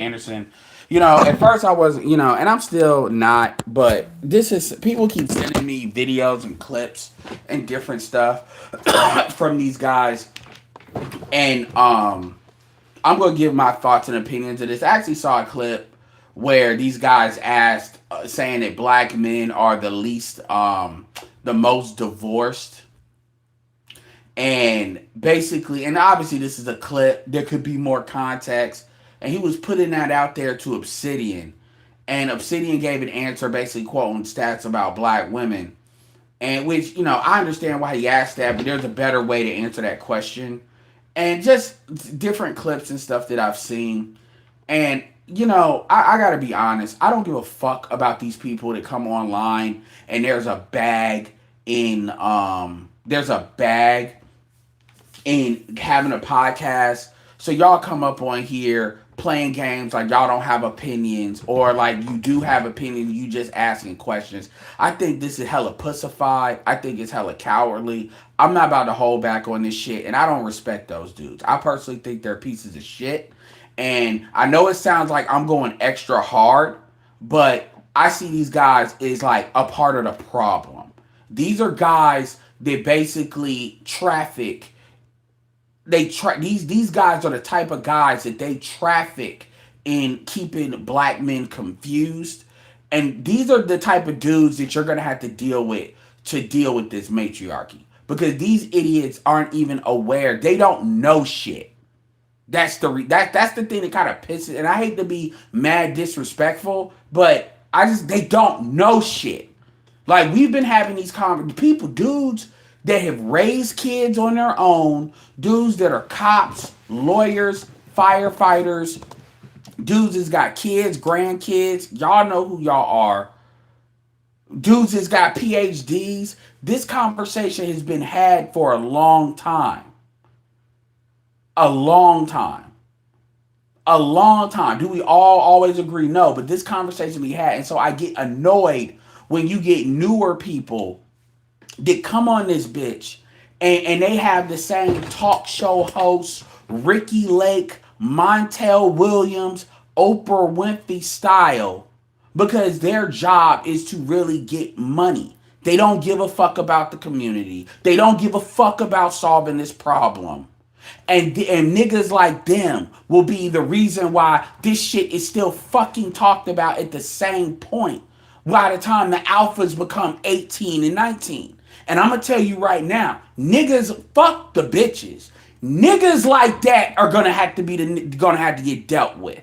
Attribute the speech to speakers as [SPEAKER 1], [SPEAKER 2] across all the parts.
[SPEAKER 1] Anderson. At first I was, and I'm still not, but this is people keep sending me videos and clips and different stuff from these guys, and I'm gonna give my thoughts and opinions of this. I actually saw a clip where these guys asked, saying that black men are the most divorced, and basically, and obviously this is a clip. There could be more context, and he was putting that out there to Obsidian, and Obsidian gave an answer, basically quoting stats about black women, and which I understand why he asked that, but there's a better way to answer that question, and just different clips and stuff that I've seen, and I gotta be honest. I don't give a fuck about these people that come online and there's a bag in having a podcast. So y'all come up on here playing games like y'all don't have opinions, or like you do have opinions, you just asking questions. I think this is hella pussified. I think it's hella cowardly. I'm not about to hold back on this shit, and I don't respect those dudes. I personally think they're pieces of shit. And I know it sounds like I'm going extra hard, but I see these guys as like a part of the problem. These are guys that basically traffic. These guys are the type of guys that they traffic in keeping black men confused, and these are the type of dudes that you're gonna have to deal with this matriarchy, because these idiots aren't even aware. They don't know shit. That's the thing that kind of pisses. And I hate to be mad disrespectful, but they don't know shit. Like, we've been having these dudes that have raised kids on their own, dudes that are cops, lawyers, firefighters, dudes that's got kids, grandkids. Y'all know who y'all are. Dudes that's got PhDs. This conversation has been had for a long time. A long time. A long time. Do we all always agree? No, but this conversation we had. And so I get annoyed when you get newer people that come on this bitch, and they have the same talk show hosts, Ricky Lake, Montel Williams, Oprah Winfrey style, because their job is to really get money. They don't give a fuck about the community. They don't give a fuck about solving this problem. And niggas like them will be the reason why this shit is still fucking talked about at the same point, by the time the alphas become 18 and 19. And I'm gonna tell you right now, niggas, fuck the bitches. Niggas like that are gonna have to get dealt with,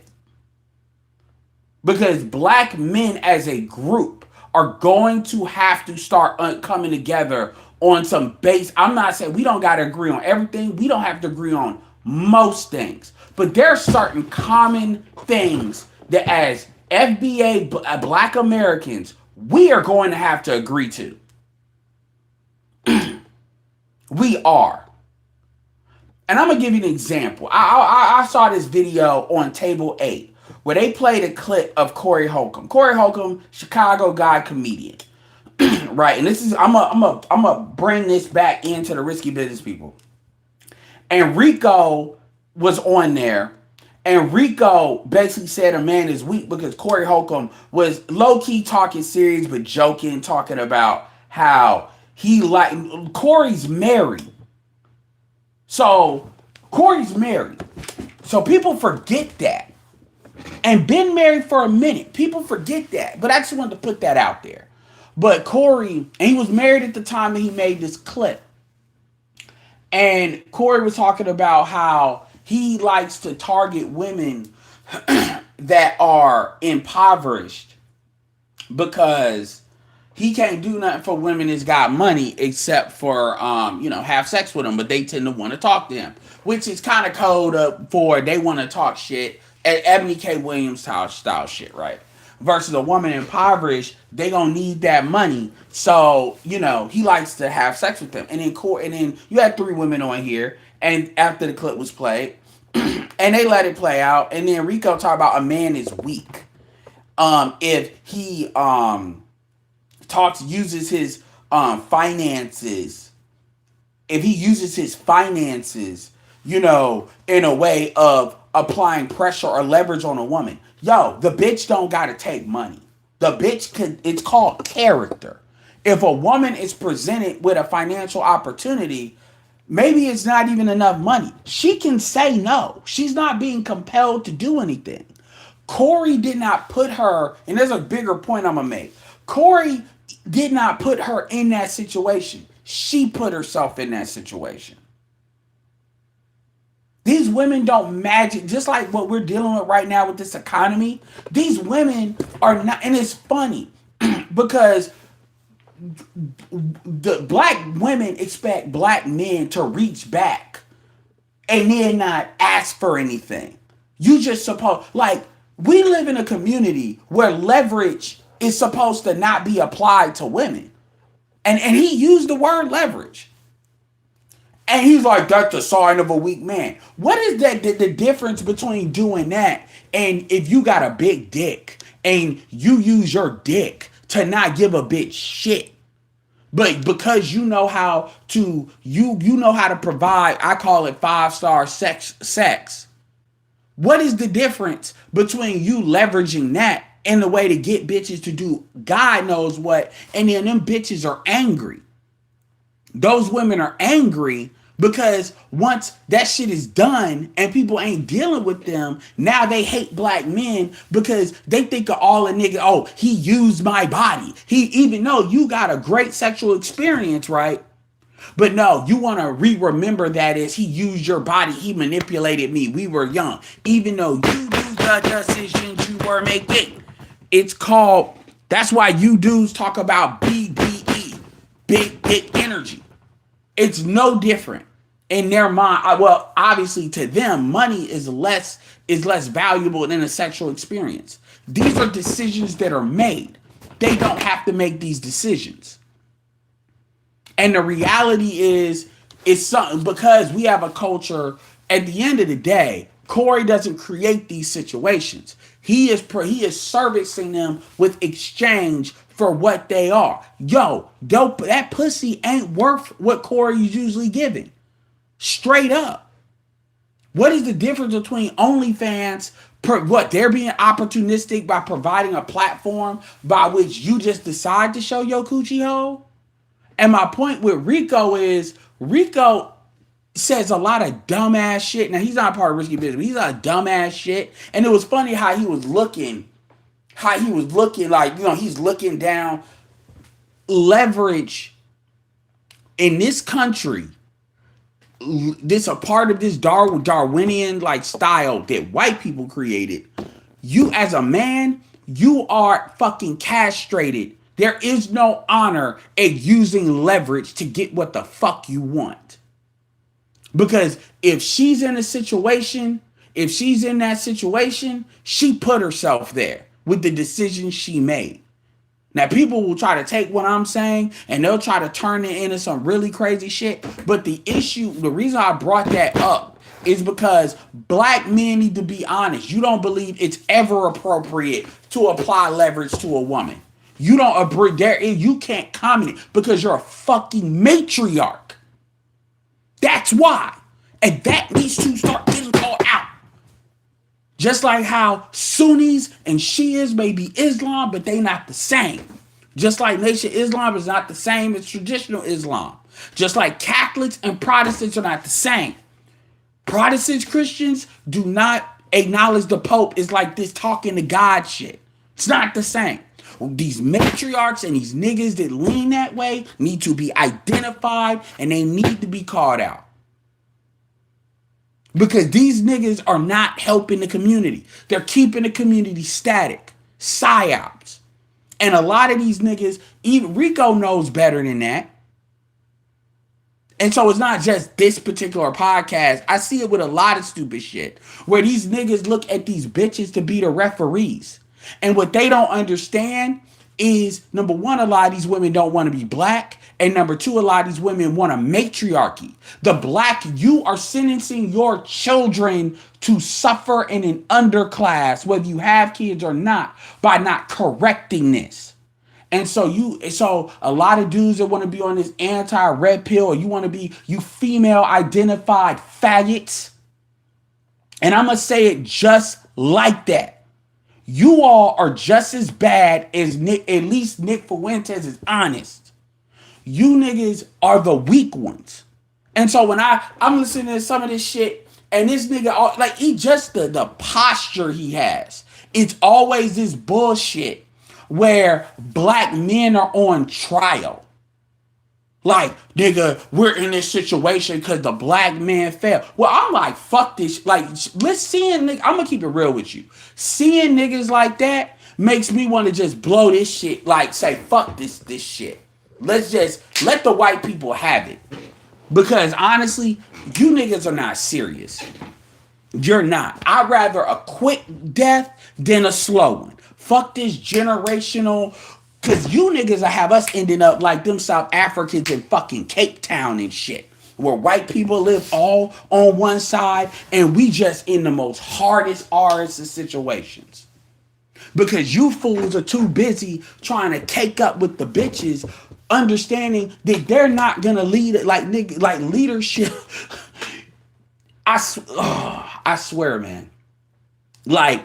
[SPEAKER 1] because black men as a group are going to have to start coming together on some base. I'm not saying we don't got to agree on everything. We don't have to agree on most things, but there are certain common things that as FBA black Americans, we are going to have to agree to. We are. And I'm going to give you an example. I saw this video on Table 8 where they played a clip of Corey Holcomb. Corey Holcomb, Chicago guy, comedian. Right? And this is, I'm gonna bring this back into the Risky Business people. And Rico was on there. And Rico basically said a man is weak because Corey Holcomb was low-key talking serious but joking, talking about how Corey's married. So Corey's married. So people forget that. And been married for a minute. People forget that. But I just wanted to put that out there. But Corey, and he was married at the time that he made this clip. And Corey was talking about how he likes to target women that are impoverished because he can't do nothing for women that's got money except for, have sex with them. But they tend to want to talk to him, which is kind of code up for they want to talk shit. Ebony K. Williams style shit, right? Versus a woman impoverished, they gonna need that money. So, he likes to have sex with them. And then you had 3 women on here, and after the clip was played, and they let it play out, and then Rico talked about a man is weak. If he uses his finances, in a way of applying pressure or leverage on a woman. Yo, the bitch don't gotta take money. The bitch can, it's called character. If a woman is presented with a financial opportunity, maybe it's not even enough money. She can say no. She's not being compelled to do anything. Corey did not put her, and there's a bigger point I'm gonna make. Corey did not put her in that situation. She put herself in that situation. These women don't magic, just like what we're dealing with right now with this economy. These women are not, and it's funny because the black women expect black men to reach back and then not ask for anything. You just suppose, like, we live in a community where leverage is supposed to not be applied to women. And he used the word leverage. And he's like, that's a sign of a weak man. What is that? The difference between doing that and if you got a big dick and you use your dick to not give a bitch shit, but because you know how to you know how to provide, I call it 5-star sex. What is the difference between you leveraging that and the way to get bitches to do God knows what, and then them bitches are angry? Those women are angry because once that shit is done and people ain't dealing with them, now they hate black men because they think of all a nigga, oh, he used my body. He, even though you got a great sexual experience, right? But no, you want to remember that as he used your body, he manipulated me. We were young. Even though you do the decisions you were making. It's called, that's why you dudes talk about BDE, big dick energy. It's no different in their mind. Well, obviously to them, money is less valuable than a sexual experience. These are decisions that are made. They don't have to make these decisions. And the reality is, it's something, because we have a culture, at the end of the day, Corey doesn't create these situations. He is servicing them with exchange for what they are. Yo, dope, that pussy ain't worth what Corey is usually giving. Straight up. What is the difference between OnlyFans, what, they're being opportunistic by providing a platform by which you just decide to show your coochie hole? And my point with Rico is, Rico says a lot of dumbass shit. Now, he's not part of Risky Business, but he's a dumbass shit. And it was funny how he was looking like, you know, he's looking down. Leverage in this country, this a part of this Darwinian like style that white people created. You as a man, you are fucking castrated. There is no honor in using leverage to get what the fuck you want. Because if she's in that situation, she put herself there with the decision she made. Now, people will try to take what I'm saying and they'll try to turn it into some really crazy shit. But the reason I brought that up is because black men need to be honest. You don't believe it's ever appropriate to apply leverage to a woman. You don't agree there. You can't comment because you're a fucking matriarch. That's why. And that needs to start getting called out. Just like how Sunnis and Shias may be Islam, but they not the same. Just like Nation Islam is not the same as traditional Islam. Just like Catholics and Protestants are not the same. Protestants, Christians do not acknowledge the Pope is like this talking to God shit. It's not the same. These matriarchs and these niggas that lean that way need to be identified and they need to be called out. Because these niggas are not helping the community. They're keeping the community static. Psyops. And a lot of these niggas, even Rico knows better than that. And so it's not just this particular podcast. I see it with a lot of stupid shit where these niggas look at these bitches to be the referees. And what they don't understand is, number one, a lot of these women don't want to be black. And number two, a lot of these women want a matriarchy. The black, you are sentencing your children to suffer in an underclass, whether you have kids or not, by not correcting this. And so a lot of dudes that want to be on this anti-red pill, or you want to be, you female identified faggots, And I'm going to say it just like that. You all are just as bad as Nick, at least Nick Fuentes is honest. You niggas are the weak ones. And so when I'm listening to some of this shit, and this nigga, like, he just, the posture he has, it's always this bullshit where black men are on trial. Like, nigga, we're in this situation because the black man fell. Well, I'm like, fuck this. Like, let's seeing, I'm gonna keep it real with you. Seeing niggas like that makes me want to just blow this shit. Like, say, fuck this shit. Let's just let the white people have it. Because honestly, you niggas are not serious. You're not. I'd rather a quick death than a slow one. Fuck this generational. Because you niggas will have us ending up like them South Africans in fucking Cape Town and shit. Where white people live all on one side and we just in the most hardest of situations. Because you fools are too busy trying to cake up with the bitches, understanding that they're not gonna lead it like nigga, like leadership. I swear, man. Like,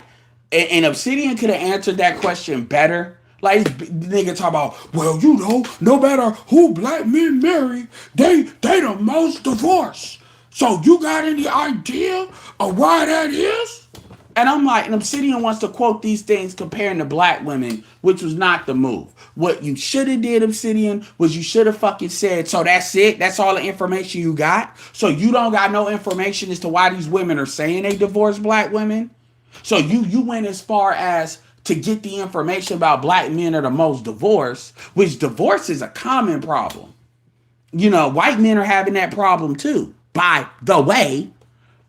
[SPEAKER 1] and Obsidian could have answered that question better. Like, nigga talk about, well, you know, no matter who black men marry, they the most divorced. So you got any idea of why that is? And I'm like, and Obsidian wants to quote these things comparing to black women, which was not the move. What you should have did, Obsidian, was you should have fucking said, so that's it? That's all the information you got? So you don't got no information as to why these women are saying they divorce black women? So you went as far as to get the information about black men are the most divorced, which divorce is a common problem. You know, white men are having that problem too, by the way.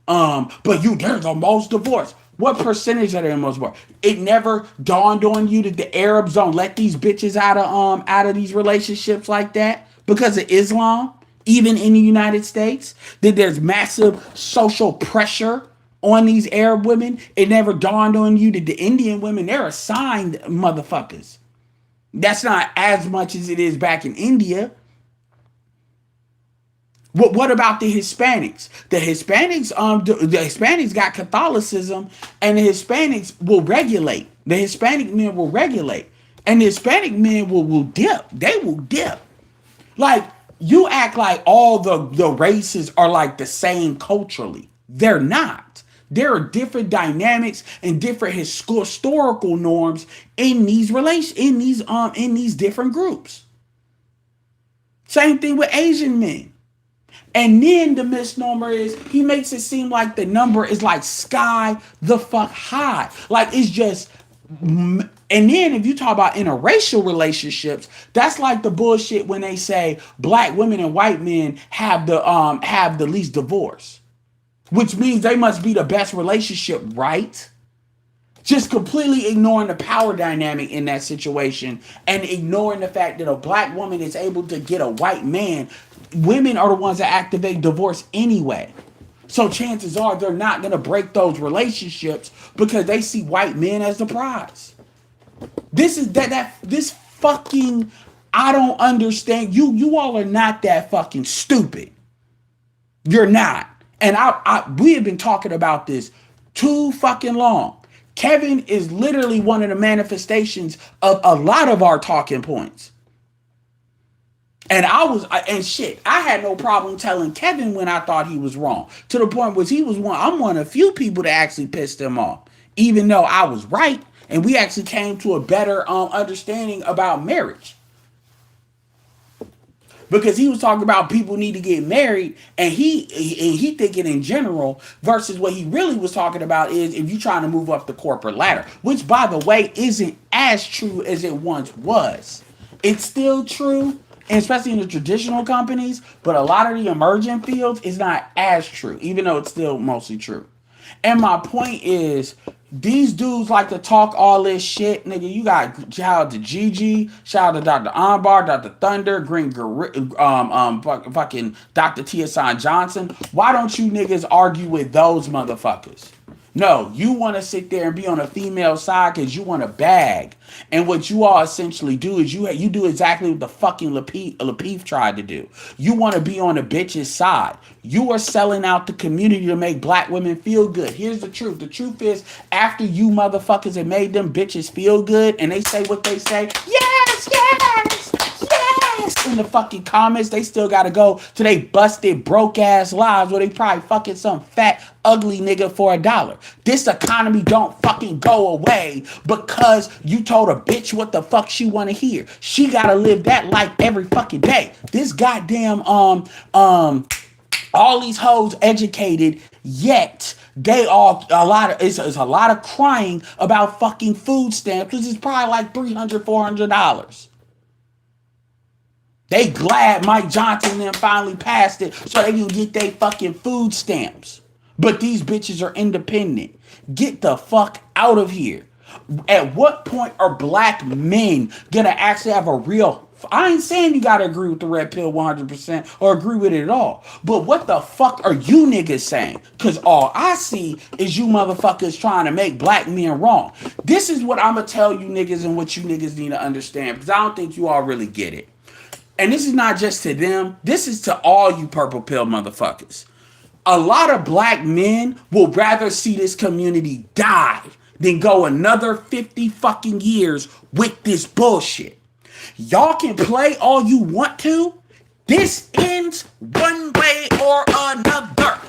[SPEAKER 1] But they're the most divorced. What percentage are they the most divorced? It never dawned on you that the Arabs don't let these bitches out of these relationships like that because of Islam, even in the United States. That there's massive social pressure on these Arab women. It never dawned on you that the Indian women, they're assigned motherfuckers. That's not as much as it is back in India. What about the Hispanics? The Hispanics got Catholicism, and the Hispanics will regulate. The Hispanic men will regulate, and the Hispanic men will dip. They will dip. Like, you act like all the races are like the same culturally. They're not. There are different dynamics and different historical norms in these in these different groups. Same thing with Asian men. And then the misnomer is he makes it seem like the number is like sky the fuck high. Like, it's just. And then if you talk about interracial relationships, that's like the bullshit when they say black women and white men have the least divorce, which means they must be the best relationship, right? Just completely ignoring the power dynamic in that situation and ignoring the fact that a black woman is able to get a white man. Women are the ones that activate divorce anyway. So chances are they're not going to break those relationships because they see white men as the prize. This is this fucking, I don't understand. You all are not that fucking stupid. You're not. And we have been talking about this too fucking long. Kevin is literally one of the manifestations of a lot of our talking points. And I had no problem telling Kevin when I thought he was wrong. To the point where I'm one of the few people that actually pissed him off. Even though I was right, and we actually came to a better understanding about marriage. Because he was talking about people need to get married, and he thinking in general, versus what he really was talking about is if you're trying to move up the corporate ladder, which, by the way, isn't as true as it once was. It's still true, and especially in the traditional companies, but a lot of the emerging fields is not as true, even though it's still mostly true. And my point is, these dudes like to talk all this shit, nigga. You got shout out to Gigi, shout out to Dr. Ambar, Dr. Thunder, Green fucking Dr. Tiasan Johnson. Why don't you niggas argue with those motherfuckers? No, you want to sit there and be on a female side because you want to bag. And what you all essentially do is you do exactly what the fucking Lapeef tried to do. You want to be on a bitch's side. You are selling out the community to make black women feel good. Here's the truth. The truth is, after you motherfuckers have made them bitches feel good and they say what they say, yes, yes, yes, in the fucking comments, they still gotta go to they busted broke ass lives where they probably fucking some fat ugly nigga for $1. This economy don't fucking go away because you told a bitch what the fuck she wanna hear. She gotta live that life every fucking day. This goddamn all these hoes educated, yet they all it's a lot of crying about fucking food stamps, which is probably like $300-$400. They glad Mike Johnson then finally passed it so they can get their fucking food stamps. But these bitches are independent. Get the fuck out of here. At what point are black men gonna actually have a real... I ain't saying you gotta agree with the red pill 100% or agree with it at all. But what the fuck are you niggas saying? Because all I see is you motherfuckers trying to make black men wrong. This is what I'm gonna tell you niggas and what you niggas need to understand, because I don't think you all really get it. And this is not just to them. This is to all you purple pill motherfuckers. A lot of black men will rather see this community die than go another 50 fucking years with this bullshit. Y'all can play all you want to. This ends one way or another.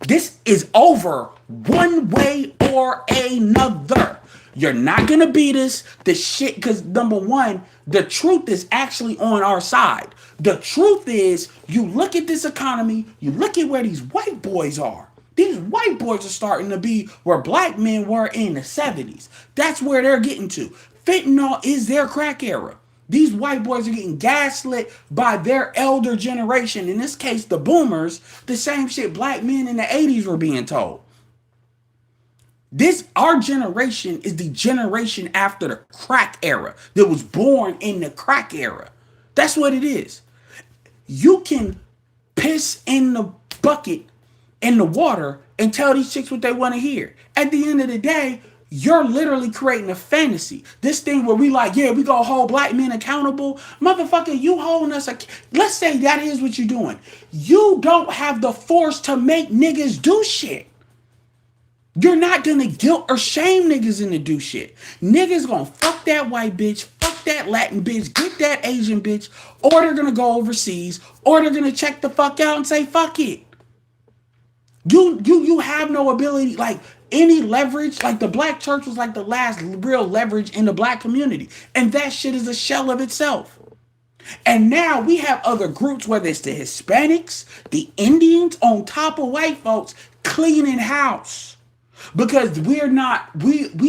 [SPEAKER 1] This is over one way or another. You're not gonna beat us. The shit, because number one, the truth is actually on our side. The truth is, you look at this economy, you look at where these white boys are. These white boys are starting to be where black men were in the 70s. That's where they're getting to. Fentanyl is their crack era. These white boys are getting gaslit by their elder generation. In this case, the boomers, the same shit black men in the 80s were being told. Our generation is the generation after the crack era that was born in the crack era. That's what it is. You can piss in the bucket in the water and tell these chicks what they want to hear. At the end of the day, you're literally creating a fantasy. This thing where we like, yeah, we gonna hold black men accountable. Motherfucker, you holding us let's say that is what you're doing. You don't have the force to make niggas do shit. You're not gonna guilt or shame niggas into do shit. Niggas gonna fuck that white bitch, fuck that Latin bitch, get that Asian bitch, or they're gonna go overseas, or they're gonna check the fuck out and say fuck it. You have no ability, like any leverage. Like the black church was like the last real leverage in the black community, and that shit is a shell of itself. And now we have other groups, whether it's the Hispanics, the Indians, on top of white folks cleaning house. Because we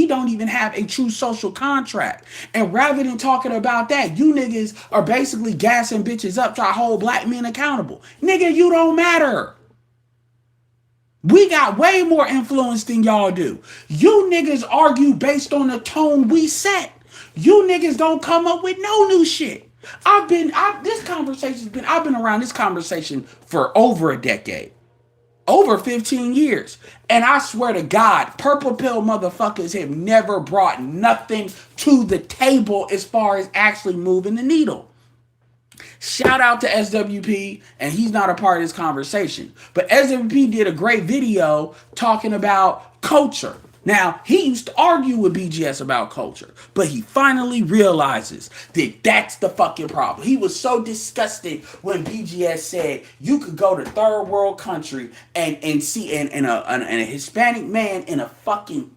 [SPEAKER 1] don't even have a true social contract. And rather than talking about that, you niggas are basically gassing bitches up to hold black men accountable. Nigga, you don't matter. We got way more influence than y'all do. You niggas argue based on the tone we set. You niggas don't come up with no new shit. I've been around this conversation for over a decade. Over 15 years. And I swear to God, purple pill motherfuckers have never brought nothing to the table as far as actually moving the needle. Shout out to SWP, and he's not a part of this conversation. But SWP did a great video talking about culture. Now, he used to argue with BGS about culture, but he finally realizes that that's the fucking problem. He was so disgusted when BGS said you could go to third world country and see a Hispanic man in a fucking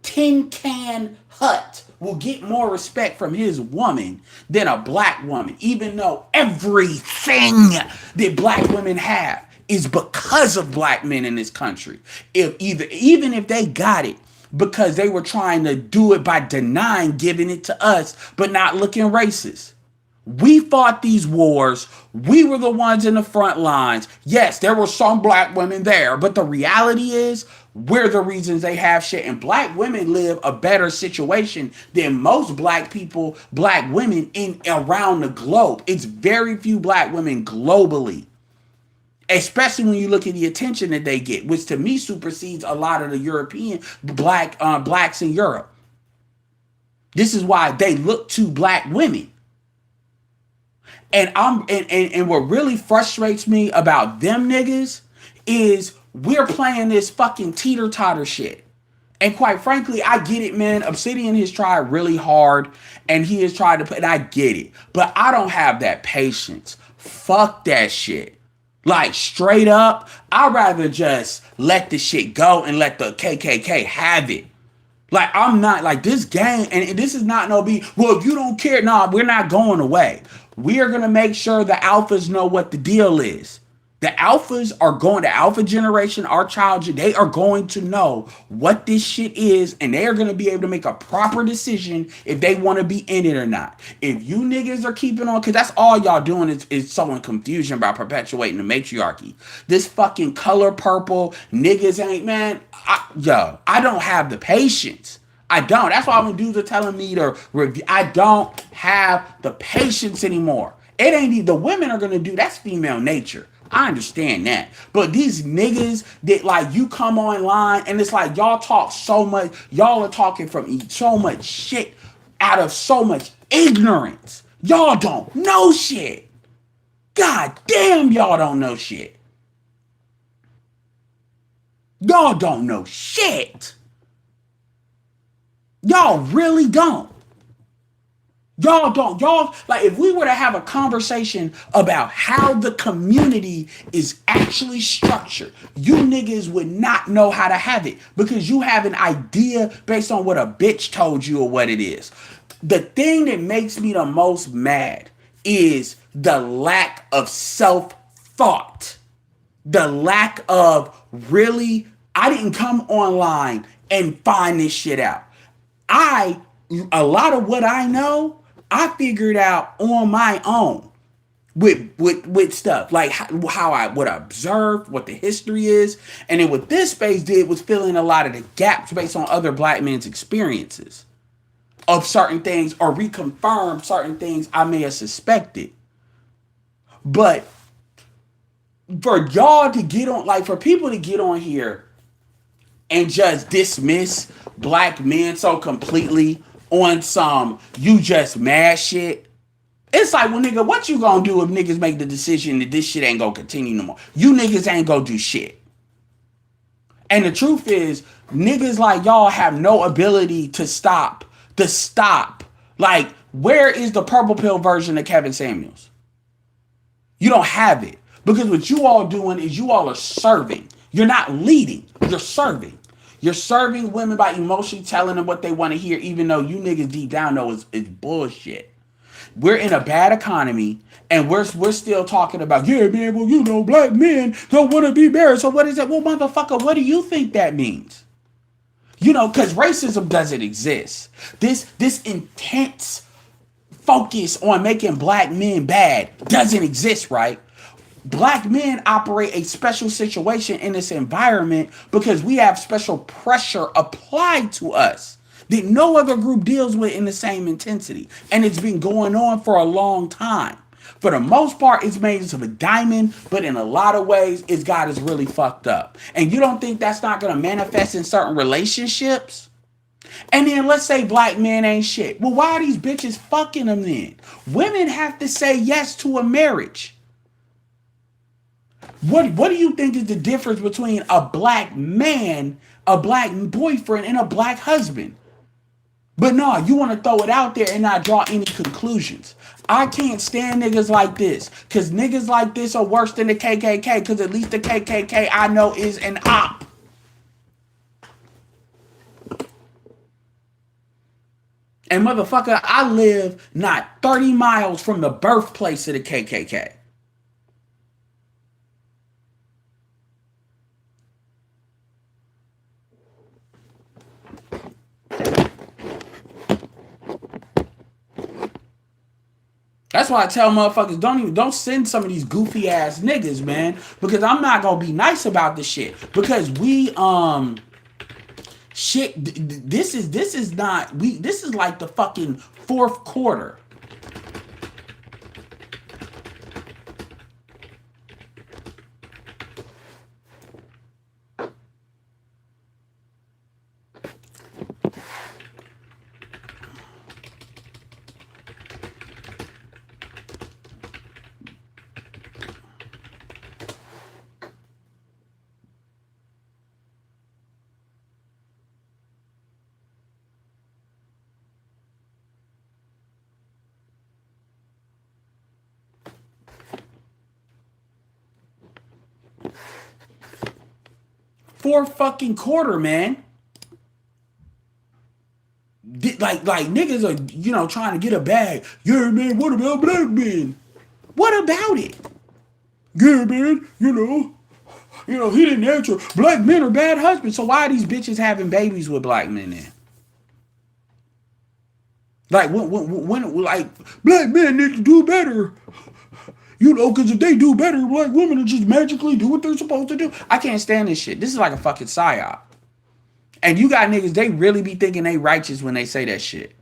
[SPEAKER 1] tin can hut will get more respect from his woman than a black woman, even though everything that black women have is because of black men in this country. Even if they got it because they were trying to do it by denying giving it to us, but not looking racist. We fought these wars. We were the ones in the front lines. Yes, there were some black women there, but the reality is we're the reasons they have shit. And black women live a better situation than most black people, black women in around the globe. It's very few black women globally. especially when you look at the attention that they get, which to me supersedes a lot of the European blacks in Europe. This is why they look to black women. And what really frustrates me about them niggas is we're playing this fucking teeter-totter shit. And quite frankly, I get it, man. Obsidian has tried really hard and he has tried to put, and I get it. But I don't have that patience. Fuck that shit. Like, straight up, I'd rather just let the shit go and let the KKK have it. Like, I'm not, like, this game, and this is not no be, well, if you don't care, nah, we're not going away. We are going to make sure the alphas know what the deal is. The alphas are going, the alpha generation, our child, they are going to know what this shit is, and they are going to be able to make a proper decision if they want to be in it or not. If you niggas are keeping on, because that's all y'all doing is sowing confusion by perpetuating the matriarchy. This fucking color purple niggas ain't, man, I don't have the patience. I don't. That's why when dudes are telling me to review, I don't have the patience anymore. It ain't, the women are going to do, that's female nature. I understand that. But these niggas that, like, you come online and it's like y'all talk so much, y'all are talking from so much shit out of so much ignorance. Y'all don't know shit. God damn, y'all don't know shit. Y'all don't know shit. Y'all really don't. Y'all don't. Y'all, like, if we were to have a conversation about how the community is actually structured, you niggas would not know how to have it because you have an idea based on what a bitch told you or what it is. The thing that makes me the most mad is the lack of self-thought. The lack of really, I didn't come online and find this shit out. A lot of what I know, I figured out on my own with stuff like how I would observe what the history is, and then what this space did was fill in a lot of the gaps based on other black men's experiences of certain things or reconfirm certain things I may have suspected. But for y'all to get on, like for people to get on here and just dismiss black men so completely on some you just mad shit. It's like, well, nigga, what you gonna do if niggas make the decision that this shit ain't gonna continue no more? You niggas ain't gonna do shit. And the truth is, niggas like y'all have no ability to stop. Like, where is the purple pill version of Kevin Samuels? You don't have it. Because what you all doing is you all are serving. You're not leading. You're serving. You're serving women by emotionally telling them what they want to hear, even though you niggas deep down know it's bullshit. We're in a bad economy, and we're still talking about, yeah, man, well, you know, black men don't want to be married. So what is that? Well, motherfucker, what do you think that means? You know, because racism doesn't exist. This intense focus on making black men bad doesn't exist, right? Black men operate a special situation in this environment because we have special pressure applied to us that no other group deals with in the same intensity. And it's been going on for a long time. For the most part, it's made into a diamond, but in a lot of ways, it's got us really fucked up. And you don't think that's not going to manifest in certain relationships? And then let's say black men ain't shit. Well, why are these bitches fucking them then? Women have to say yes to a marriage. What do you think is the difference between a black man, a black boyfriend, and a black husband? But no, you want to throw it out there and not draw any conclusions. I can't stand niggas like this. Because niggas like this are worse than the KKK. Because at least the KKK I know is an op. And motherfucker, I live not 30 miles from the birthplace of the KKK. That's why I tell motherfuckers, don't send some of these goofy ass niggas, man, because I'm not gonna be nice about this shit. Because we this is like the fucking fourth quarter. fourth fucking quarter, man. Like niggas are, trying to get a bag. Yeah, man, what about black men? What about it? Yeah, man, he didn't answer. Black men are bad husbands. So why are these bitches having babies with black men then? Like when like black men need to do better. Because if they do better, black women will just magically do what they're supposed to do. I can't stand this shit. This is like a fucking psyop. And you got niggas, they really be thinking they righteous when they say that shit.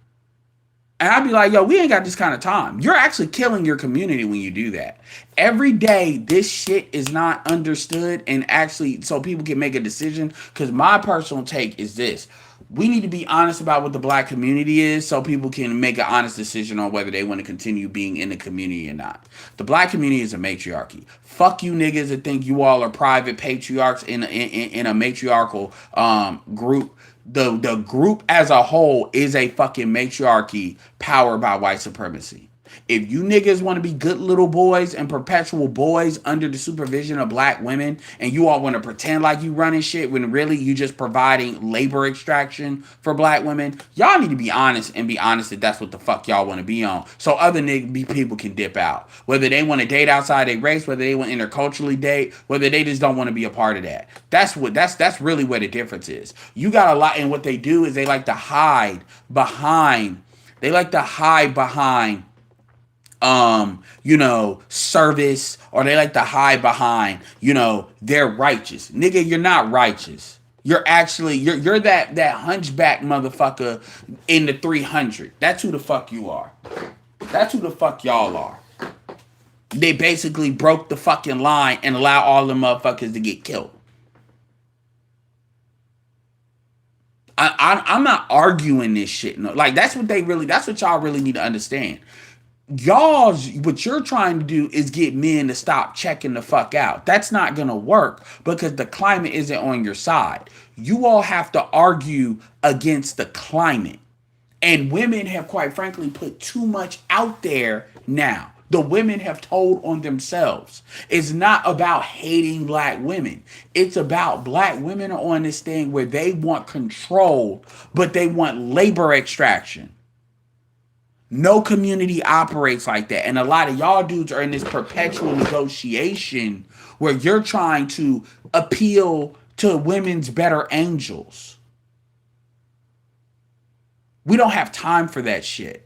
[SPEAKER 1] And I'd be like, yo, we ain't got this kind of time. You're actually killing your community when you do that. Every day, this shit is not understood and actually, so people can make a decision. Because my personal take is this. We need to be honest about what the black community is so people can make an honest decision on whether they want to continue being in the community or not. The black community is a matriarchy. Fuck you niggas that think you all are private patriarchs in a matriarchal group. The group as a whole is a fucking matriarchy powered by white supremacy. If you niggas want to be good little boys and perpetual boys under the supervision of black women, and you all want to pretend like you running shit when really you just providing labor extraction for black women, y'all need to be honest and be honest that that's what the fuck y'all want to be on. So other people can dip out. Whether they want to date outside their race, whether they want to interculturally date, whether they just don't want to be a part of that. That's really where the difference is. You got a lot, and what they do is they like to hide behind service, or they like to hide behind, they're righteous. Nigga, you're not righteous. You're that hunchback motherfucker in the 300. That's who the fuck you are. That's who the fuck y'all are. They basically broke the fucking line and allow all the motherfuckers to get killed. I'm not arguing this shit. No. Like, that's what y'all really need to understand. What you're trying to do is get men to stop checking the fuck out. That's not going to work because the climate isn't on your side. You all have to argue against the climate. And women have, quite frankly, put too much out there now. The women have told on themselves. It's not about hating black women. It's about black women are on this thing where they want control, but they want labor extraction. No community operates like that. And a lot of y'all dudes are in this perpetual negotiation where you're trying to appeal to women's better angels. We don't have time for that shit.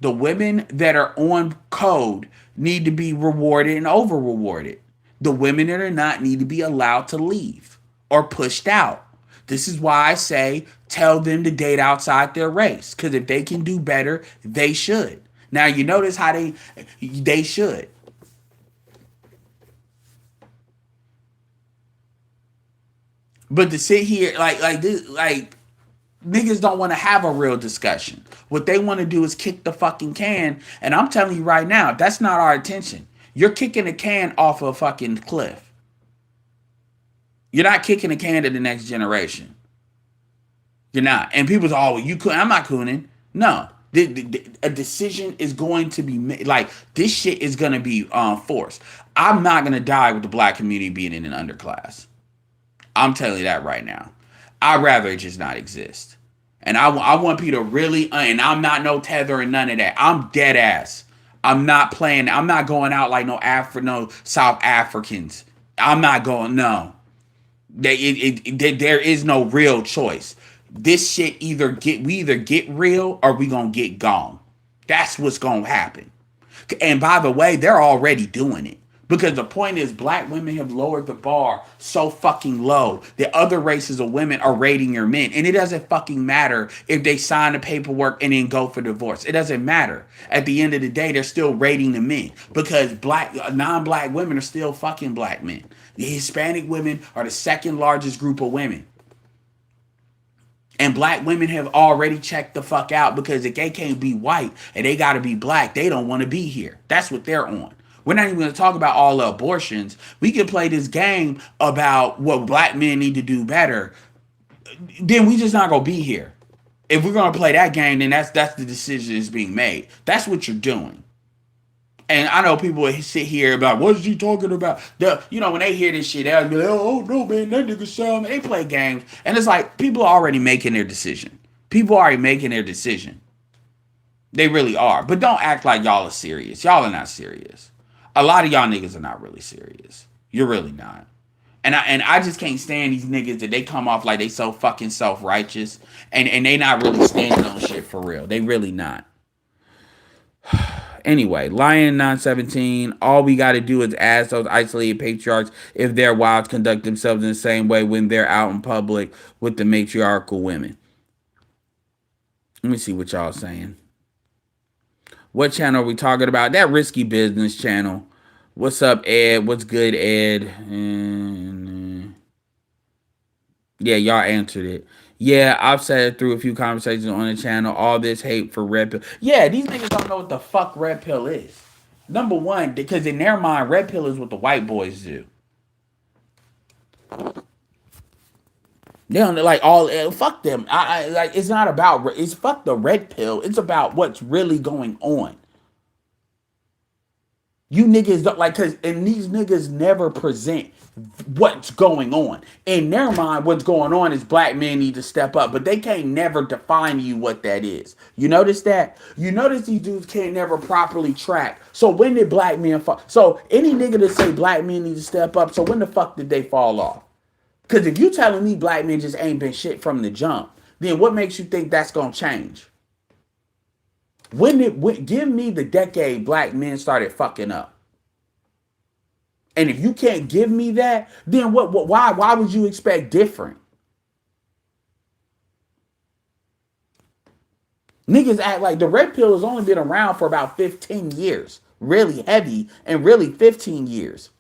[SPEAKER 1] The women that are on code need to be rewarded and over rewarded. The women that are not need to be allowed to leave or pushed out. This is why I say tell them to date outside their race. Because if they can do better, they should. Now, you notice how they should. But to sit here like this, like niggas don't want to have a real discussion. What they want to do is kick the fucking can. And I'm telling you right now, that's not our intention. You're kicking a can off a fucking cliff. You're not kicking a can to the next generation. You're not. And people say, oh, you could. I'm not cooning. No. A decision is going to be made. Like, this shit is going to be forced. I'm not going to die with the black community being in an underclass. I'm telling you that right now. I'd rather it just not exist. And I want people to really, and I'm not no tether and none of that. I'm dead ass. I'm not playing. I'm not going out like no South Africans. I'm not going, no. There is no real choice. This shit we either get real or we gonna get gone. That's what's gonna happen. And by the way, they're already doing it. Because the point is, black women have lowered the bar so fucking low that other races of women are rating your men. And it doesn't fucking matter if they sign the paperwork and then go for divorce. It doesn't matter. At the end of the day, they're still rating the men. Because non-black women are still fucking black men. The Hispanic women are the second largest group of women. And black women have already checked the fuck out because if they can't be white and they got to be black, they don't want to be here. That's what they're on. We're not even going to talk about all the abortions. We can play this game about what black men need to do better. Then we just not going to be here. If we're going to play that game, then that's the decision that's being made. That's what you're doing. And I know people will sit here about what's she talking about. When they hear this shit, they'll be like, "Oh no, man, that nigga sound." They play games, and it's like people are already making their decision. People are already making their decision. They really are. But don't act like y'all are serious. Y'all are not serious. A lot of y'all niggas are not really serious. You're really not. And I just can't stand these niggas that they come off like they so fucking self righteous and they not really standing on shit for real. They really not. Anyway, Lion 917, all we got to do is ask those isolated patriarchs if their wives conduct themselves in the same way when they're out in public with the matriarchal women. Let me see what y'all saying. What channel are we talking about? That Risky Business channel. What's up, Ed? What's good, Ed? Yeah, y'all answered it. Yeah, I've said it through a few conversations on the channel. All this hate for Red Pill. Yeah, these niggas don't know what the fuck Red Pill is. Number one, because in their mind, Red Pill is what the white boys do. They don't like all fuck them. I like it's not about it's fuck the Red Pill. It's about what's really going on. You niggas don't like and these niggas never present what's going on. In their mind, what's going on is black men need to step up, but they can't never define you what that is. You notice that? You notice these dudes can't never properly track. So when did black men fall? So any nigga that say black men need to step up, so when the fuck did they fall off? Because if you telling me black men just ain't been shit from the jump, then what makes you think that's gonna change? Give me the decade black men started fucking up. And if you can't give me that, then why would you expect different? Niggas act like the Red Pill has only been around for about 15 years. Really heavy and really 15 years.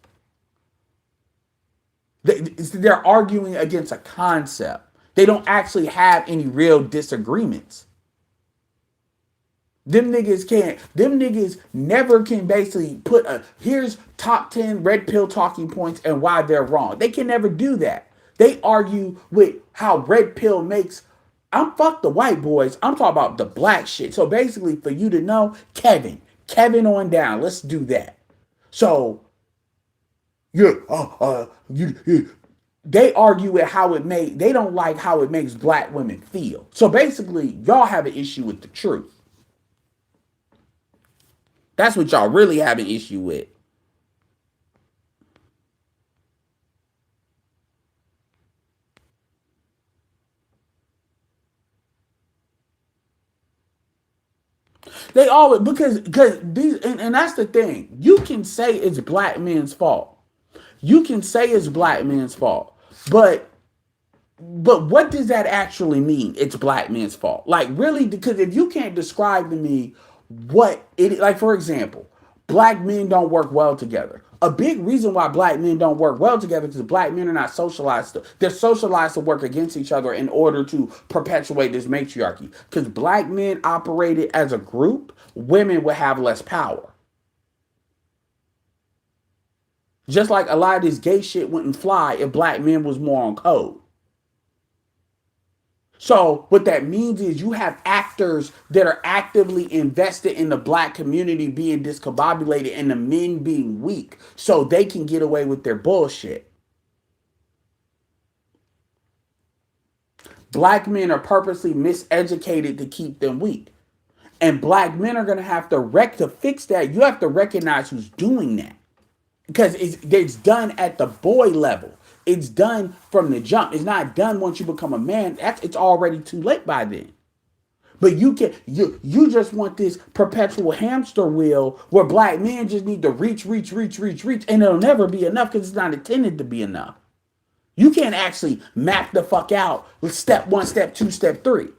[SPEAKER 1] They're arguing against a concept. They don't actually have any real disagreements. Them niggas never can basically put here's top 10 Red Pill talking points and why they're wrong. They can never do that. They argue with how Red Pill makes, I'm fuck the white boys. I'm talking about the black shit. So basically for you to know, Kevin on down. Let's do that. So, they argue with how they don't like how it makes black women feel. So basically, y'all have an issue with the truth. That's what y'all really have an issue with. They always because these and that's the thing. You can say it's black men's fault. You can say it's black men's fault, but what does that actually mean? It's black men's fault. Like really, because if you can't describe to me what it like, for example, black men don't work well together. A big reason why black men don't work well together is because black men are not socialized. They're socialized to work against each other in order to perpetuate this matriarchy. Because black men operated as a group, women would have less power. Just like a lot of this gay shit wouldn't fly if black men was more on code. So what that means is you have actors that are actively invested in the black community being discombobulated and the men being weak so they can get away with their bullshit. Black men are purposely miseducated to keep them weak. And black men are going to have to fix that. You have to recognize who's doing that. Because it's done at the boy level. It's done from the jump. It's not done once you become a man. It's already too late by then. But you just want this perpetual hamster wheel where black men just need to reach, and it'll never be enough because it's not intended to be enough. You can't actually map the fuck out with step 1, step 2, step 3.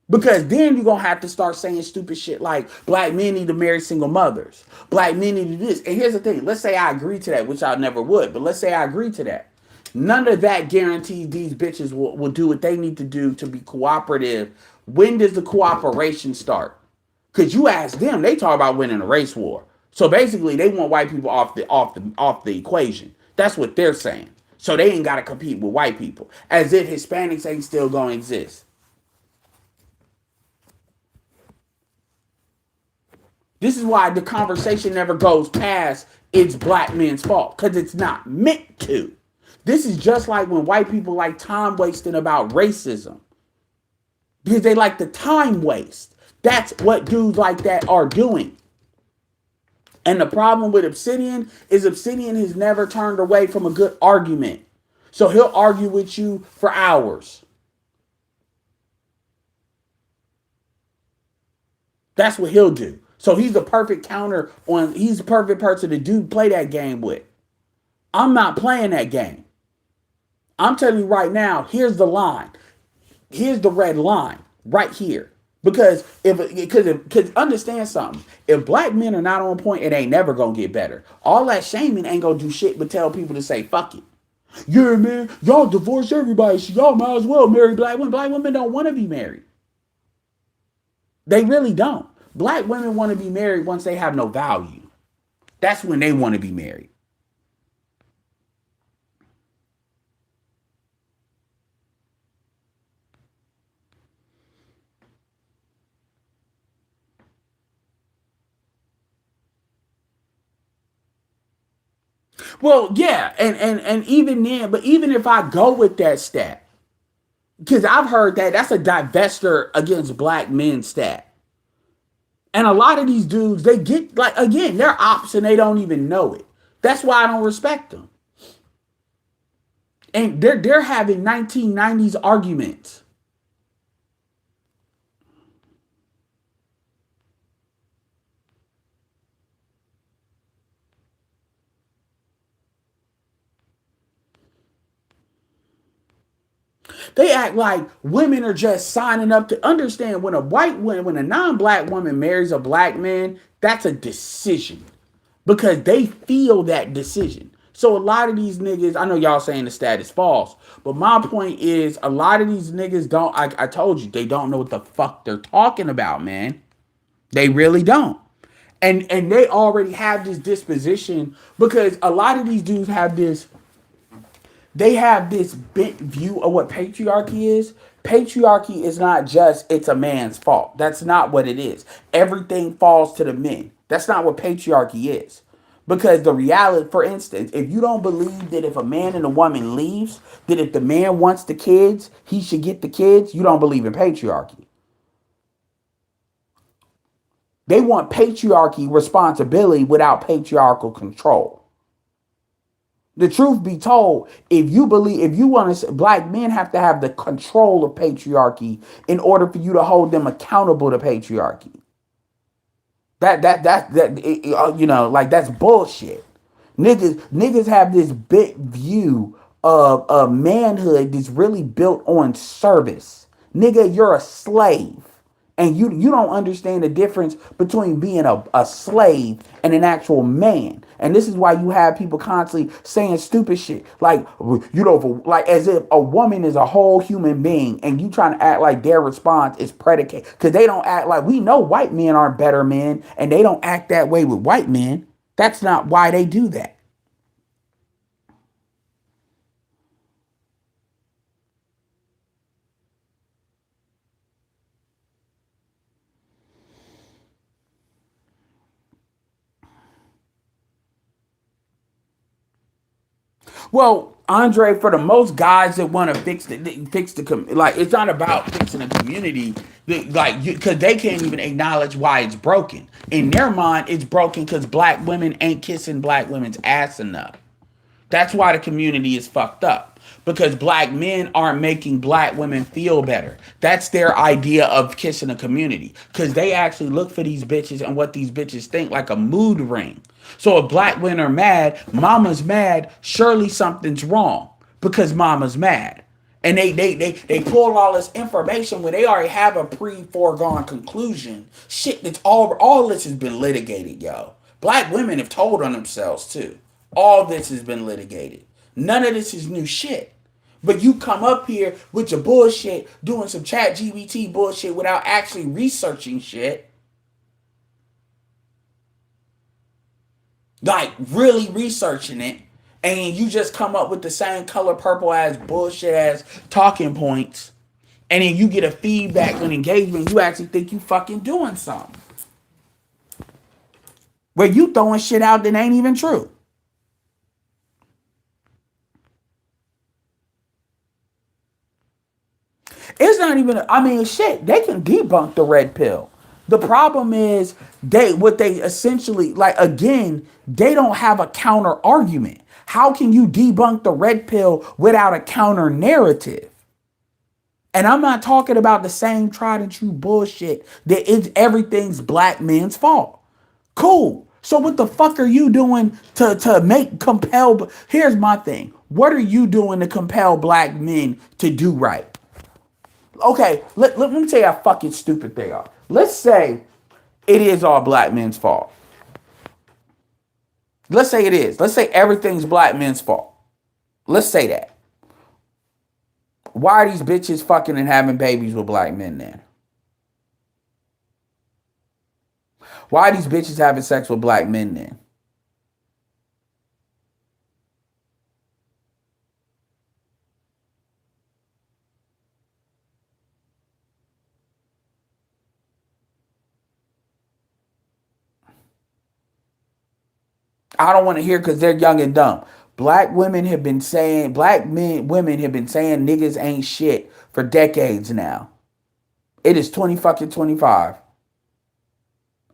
[SPEAKER 1] Because then you're going to have to start saying stupid shit like black men need to marry single mothers. Black men need to do this. And here's the thing. Let's say I agree to that, which I never would. But let's say I agree to that. None of that guarantees these bitches will do what they need to do to be cooperative. When does the cooperation start? Because you ask them, they talk about winning a race war. So basically, they want white people off the equation. That's what they're saying. So they ain't got to compete with white people. As if Hispanics ain't still going to exist. This is why the conversation never goes past it's black men's fault, because it's not meant to. This is just like when white people like time wasting about racism, because they like the time waste. That's what dudes like that are doing. And the problem with Obsidian is Obsidian has never turned away from a good argument. So he'll argue with you for hours. That's what he'll do. So he's the perfect counter on, he's the perfect person to do play that game with. I'm not playing that game. I'm telling you right now, here's the line. Here's the red line right here. Because understand something. If black men are not on point, it ain't never gonna get better. All that shaming ain't gonna do shit but tell people to say fuck it. Yeah, man, y'all divorce everybody. So y'all might as well marry black women. Black women don't want to be married. They really don't. Black women want to be married once they have no value. That's when they want to be married. Well, yeah, and even then, but even if I go with that stat, because I've heard that that's a divester against black men stat. And a lot of these dudes, they get like again, they're ops and they don't even know it. That's why I don't respect them. And they're having 1990s arguments. They act like women are just signing up to understand when a non-black woman marries a black man, that's a decision because they feel that decision. So a lot of these niggas, I know y'all saying the stat is false, but my point is a lot of these niggas don't, I told you, they don't know what the fuck they're talking about, man. They really don't. And they already have this disposition because a lot of these dudes have this, they have this bent view of what patriarchy is. Patriarchy is not just it's a man's fault. That's not what it is. Everything falls to the men. That's not what patriarchy is. Because the reality, for instance, if you don't believe that if a man and a woman leaves, that if the man wants the kids, he should get the kids, you don't believe in patriarchy. They want patriarchy responsibility without patriarchal control. The truth be told, if you believe, if you want to, black men have to have the control of patriarchy in order for you to hold them accountable to patriarchy. Like that's bullshit. Niggas have this big view of manhood that's really built on service. Nigga, you're a slave. And you don't understand the difference between being a slave and an actual man. And this is why you have people constantly saying stupid shit. Like, like as if a woman is a whole human being and you trying to act like their response is predicated. Because they don't act like, we know white men aren't better men and they don't act that way with white men. That's not why they do that. Well, Andre, for the most guys that want to like it's not about fixing the community, like because they can't even acknowledge why it's broken. In their mind, it's broken because black women ain't kissing black women's ass enough. That's why the community is fucked up. Because black men aren't making black women feel better. That's their idea of kissing a community. Because they actually look for these bitches and what these bitches think like a mood ring. So if black women are mad, mama's mad, surely something's wrong. Because mama's mad. And they pull all this information when they already have a pre-foregone conclusion. Shit, that's all this has been litigated, yo. Black women have told on themselves too. All this has been litigated. None of this is new shit. But you come up here with your bullshit, doing some chat GBT bullshit without actually researching shit. Like really researching it. And you just come up with the same color purple ass bullshit ass talking points. And then you get a feedback and engagement. You actually think you fucking doing something. where you throwing shit out that ain't even true. It's not even, I mean, shit, they can debunk the red pill. The problem is what they essentially, like, again, they don't have a counter argument. How can you debunk the red pill without a counter narrative? And I'm not talking about the same tried and true bullshit that it's everything's black men's fault. Cool. So what the fuck are you doing to make compel? Here's my thing. What are you doing to compel black men to do right? Okay, let me tell you how fucking stupid they are. Let's say it is all black men's fault. Let's say it is. Let's say everything's black men's fault. Let's say that. Why are these bitches fucking and having babies with black men then? Why are these bitches having sex with black men then? I don't want to hear because they're young and dumb. Black men, women have been saying niggas ain't shit for decades now. It is 20 fucking 25.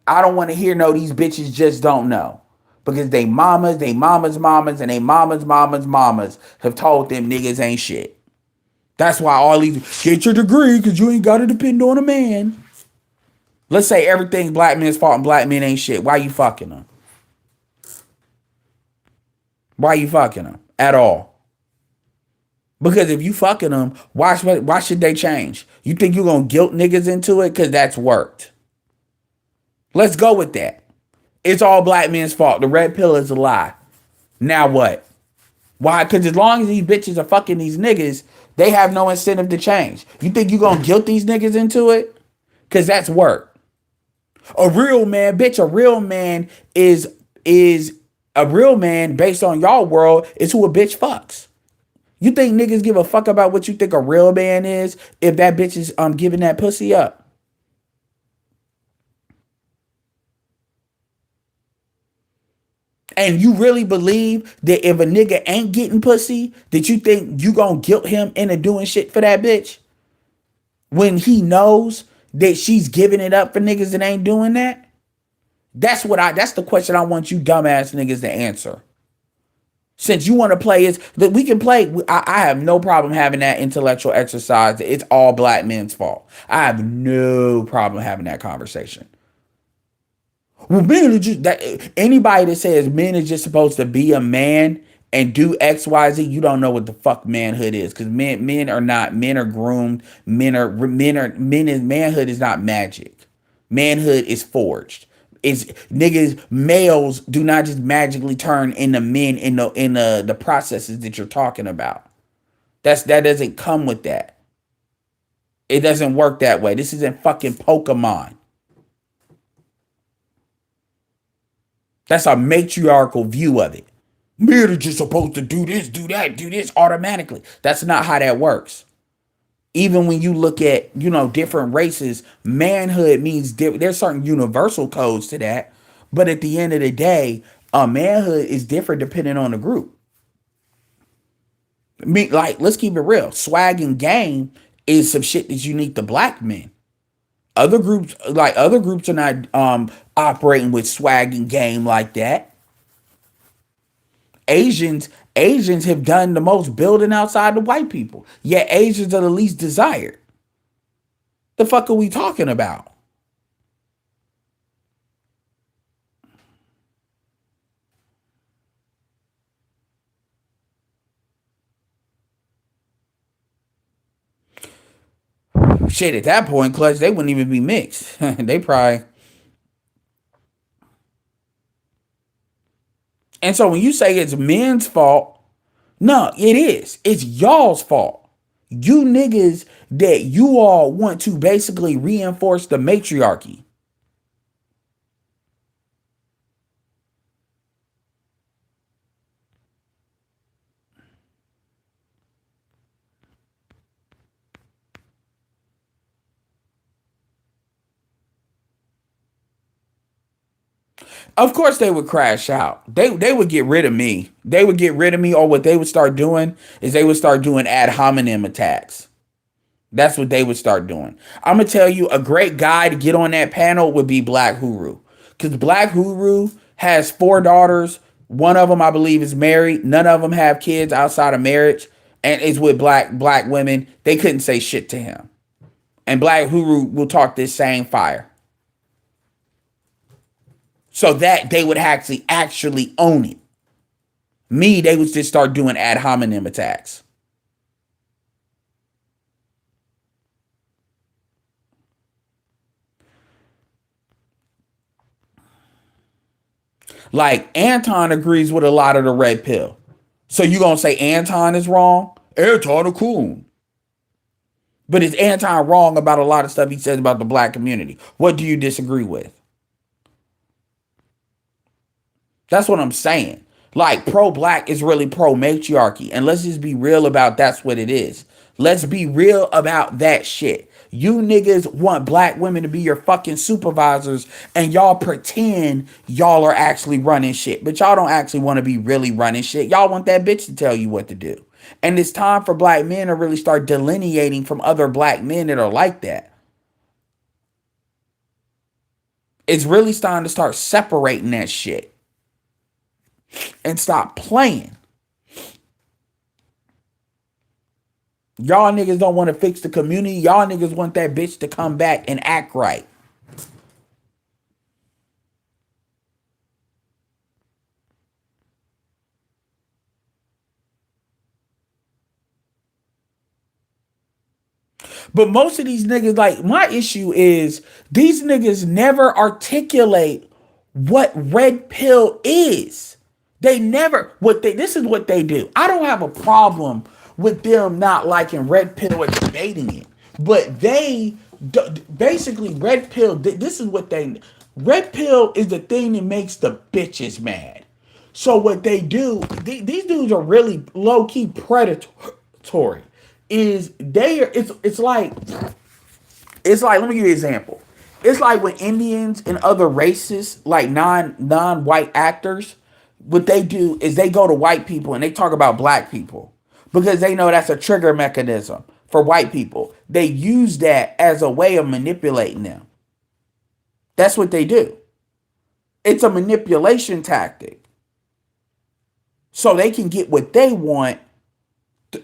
[SPEAKER 1] I don't want to hear no, these bitches just don't know. Because they mamas, and they mamas have told them niggas ain't shit. That's why all these, get your degree because you ain't got to depend on a man. Let's say everything's black men's fault and black men ain't shit. Why you fucking them? Why you fucking them at all? Because if you fucking them, why should they change? You think you gonna guilt niggas into it? Because that's worked. Let's go with that. It's all black men's fault. The red pill is a lie. Now what? Why? Because as long as these bitches are fucking these niggas, they have no incentive to change. You think you gonna guilt these niggas into it? Because that's work. A real man, bitch, is a real man based on y'all world is who a bitch fucks. You think niggas give a fuck about what you think a real man is if that bitch is giving that pussy up? And you really believe that if a nigga ain't getting pussy, that you think you gonna guilt him into doing shit for that bitch? When he knows that she's giving it up for niggas that ain't doing that? That's the question I want you dumbass niggas to answer. Since you want to play is that we can play. I have no problem having that intellectual exercise. It's all black men's fault. I have no problem having that conversation. Well, men are just that anybody that says men is just supposed to be a man and do XYZ, you don't know what the fuck manhood is. Because men are groomed, manhood is not magic. Manhood is forged. It's niggas, males do not just magically turn into men in the processes that you're talking about. That doesn't come with that. It doesn't work that way. This isn't fucking Pokemon. That's a matriarchal view of it. Men are just supposed to do this, do that, do this automatically. That's not how that works. Even when you look at, different races, manhood means there's certain universal codes to that. But at the end of the day, a manhood is different depending on the group. Like, let's keep it real. Swag and game is some shit that's unique to black men. Other groups are not operating with swag and game like that. Asians have done the most building outside the white people. Yet Asians are the least desired. The fuck are we talking about? Shit, at that point, Clutch, they wouldn't even be mixed. They probably. And so when you say it's men's fault, no, it is. It's y'all's fault. You niggas that you all want to basically reinforce the matriarchy. Of course they would crash out. They would get rid of me. They would get rid of me, or what they would start doing is they would start doing ad hominem attacks. That's what they would start doing. I'm gonna tell you, a great guy to get on that panel would be Black Huru, because Black Huru has 4 daughters. One of them, I believe, is married. None of them have kids outside of marriage, and is with black women. They couldn't say shit to him, and Black Huru will talk this same fire, so that they would actually own it. Me, they would just start doing ad hominem attacks. Like Anton agrees with a lot of the red pill. So you gonna say Anton is wrong? Anton a coon. But is Anton wrong about a lot of stuff he says about the black community? What do you disagree with? That's what I'm saying. Like pro-black is really pro-matriarchy. And let's just be real about that's what it is. Let's be real about that shit. You niggas want black women to be your fucking supervisors, and y'all pretend y'all are actually running shit. But y'all don't actually want to be really running shit. Y'all want that bitch to tell you what to do. And it's time for black men to really start delineating from other black men that are like that. It's really starting to start separating that shit. And stop playing. Y'all niggas don't want to fix the community. Y'all niggas want that bitch to come back and act right. But most of these niggas, like, my issue is these niggas never articulate what red pill is. They never, this is what they do. I don't have a problem with them not liking red pill or debating it. But they, basically, red pill, this is what red pill is the thing that makes the bitches mad. So what they do, these dudes are really low key predatory. It's like let me give you an example. It's like when Indians and other races, like non-white actors, what they do is they go to white people and they talk about black people because they know that's a trigger mechanism for white people. They use that as a way of manipulating them. That's what they do. It's a manipulation tactic. So they can get what they want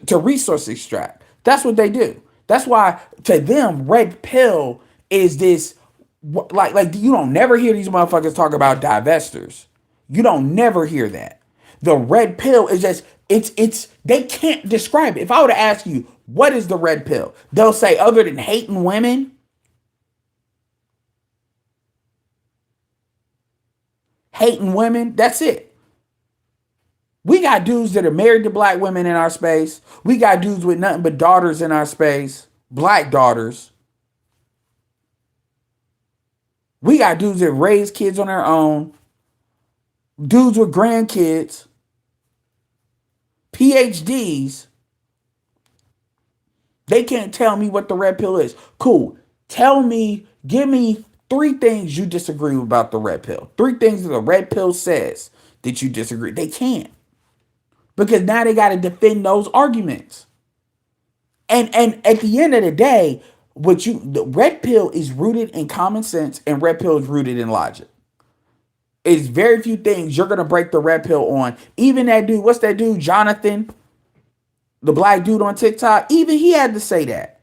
[SPEAKER 1] to resource extract. That's what they do. That's why to them, red pill is this, like you don't never hear these motherfuckers talk about divestors. You don't never hear that. The red pill is just it's they can't describe it. If I were to ask you what is the red pill, they'll say other than hating women, that's it. We got dudes that are married to black women in our space. We got dudes with nothing but daughters in our space, black daughters. We got dudes that raise kids on their own, dudes with grandkids, PhDs. They can't tell me what the red pill is. Cool. Give me 3 things you disagree with about the red pill. 3 things that the red pill says that you disagree. They can't. Because now they got to defend those arguments. And at the end of the day, the red pill is rooted in common sense and red pill is rooted in logic. It's very few things you're going to break the red pill on. Even that dude, what's that dude, Jonathan, the black dude on TikTok, even he had to say that.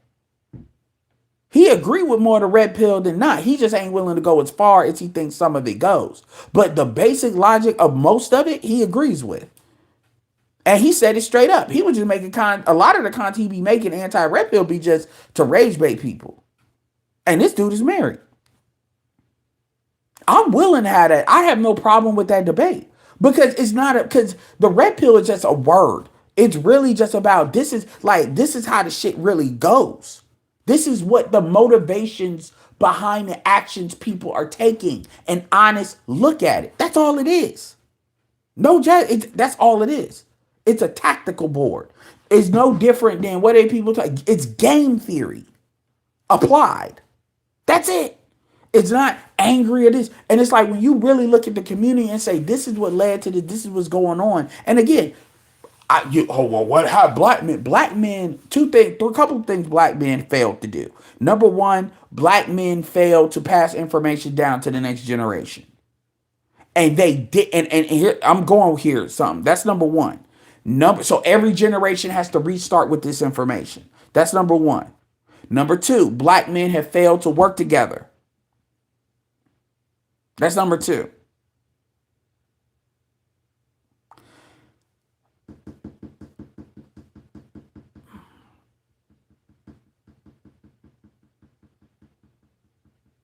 [SPEAKER 1] He agreed with more of the red pill than not. He just ain't willing to go as far as he thinks some of it goes. But the basic logic of most of it, he agrees with. And he said it straight up. He was just making a lot of the content he be making anti-red pill be just to rage bait people. And this dude is married. I'm willing to have that. I have no problem with that debate. Because because the red pill is just a word. It's really just about this is how the shit really goes. This is what the motivations behind the actions people are taking. An honest look at it. That's all it is. No, that's all it is. It's a tactical board. It's no different than people talk. It's game theory applied. That's it. It's not angry at this. And it's like when you really look at the community and say, this is what led to this, this is what's going on. And again, black men, a couple of things black men failed to do. Number one, black men failed to pass information down to the next generation. And they did, and here I'm going here something. That's number one. So every generation has to restart with this information. That's number one. Number two, black men have failed to work together. That's number two.